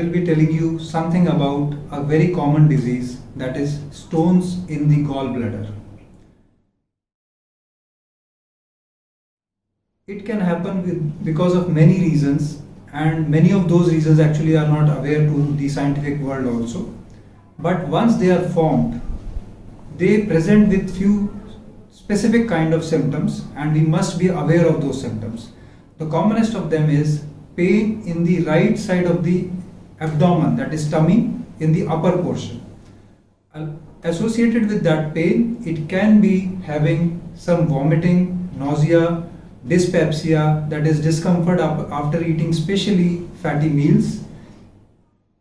will be telling you something about a very common disease, that is stones in the gallbladder. It can happen because of many reasons, and many of those reasons actually are not aware to the scientific world also. But once they are formed, they present with few specific kind of symptoms, and we must be aware of those symptoms. The commonest of them is pain in the right side of the abdomen, that is tummy, in the upper portion. Associated with that pain, it can be having some vomiting, nausea, dyspepsia, that is discomfort after eating especially fatty meals.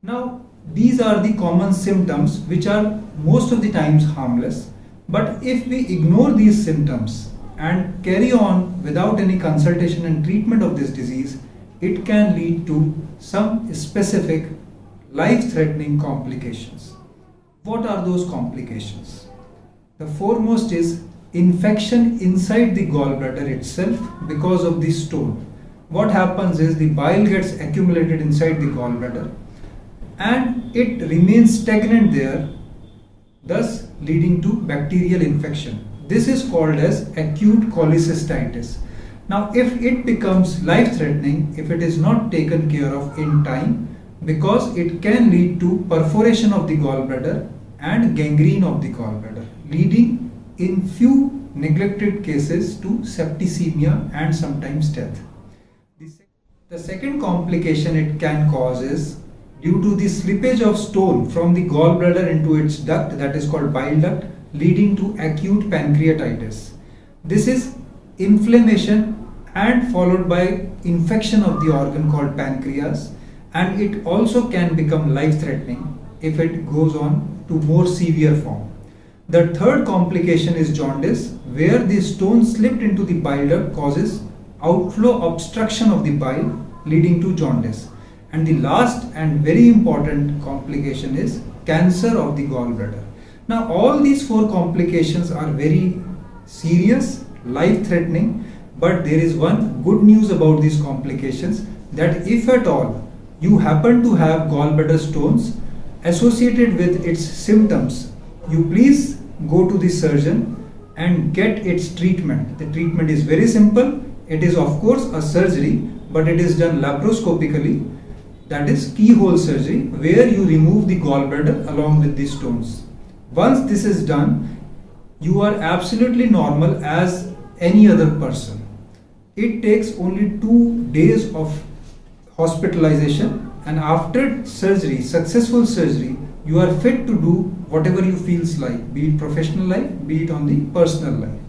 Now, these are the common symptoms which are most of the times harmless, but if we ignore these symptoms and carry on without any consultation and treatment of this disease, it can lead to some specific life-threatening complications. What are those complications? The foremost is infection inside the gallbladder itself because of the stone. What happens is the bile gets accumulated inside the gallbladder and it remains stagnant there, thus leading to bacterial infection. This is called as acute cholecystitis. Now, if it becomes life-threatening, if it is not taken care of in time, because it can lead to perforation of the gallbladder and gangrene of the gallbladder, leading in few neglected cases to septicemia and sometimes death. The second complication it can cause is due to the slippage of stone from the gallbladder into its duct, that is called bile duct, leading to acute pancreatitis. This is inflammation and followed by infection of the organ called pancreas, and it also can become life-threatening if it goes on to more severe form. The third complication is jaundice, where the stone slipped into the bile duct causes outflow obstruction of the bile, leading to jaundice. And the last and very important complication is cancer of the gallbladder. Now, all these four complications are very serious, life-threatening, but there is one good news about these complications, that if at all you happen to have gallbladder stones associated with its symptoms, you please go to the surgeon and get its treatment. The treatment is very simple. It is of course a surgery, but it is done laparoscopically, that is keyhole surgery, where you remove the gallbladder along with the stones. Once this is done, you are absolutely normal as any other person. It takes only 2 days of hospitalization, and after surgery, successful surgery, you are fit to do whatever you feels like, be it professional life, be it on the personal life.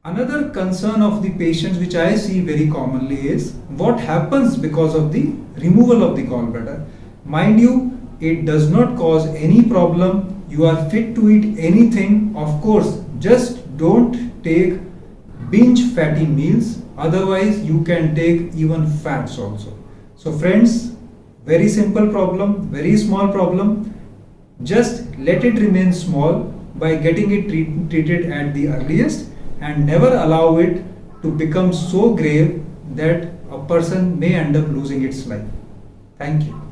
Another concern of the patients which I see very commonly is what happens because of the removal of the gallbladder. Mind you, it does not cause any problem. You are fit to eat anything. Of course, just don't take binge fatty meals. Otherwise, you can take even fats also. So friends, very simple problem, very small problem. Just let it remain small by getting it treated at the earliest, and never allow it to become so grave that a person may end up losing its life. Thank you.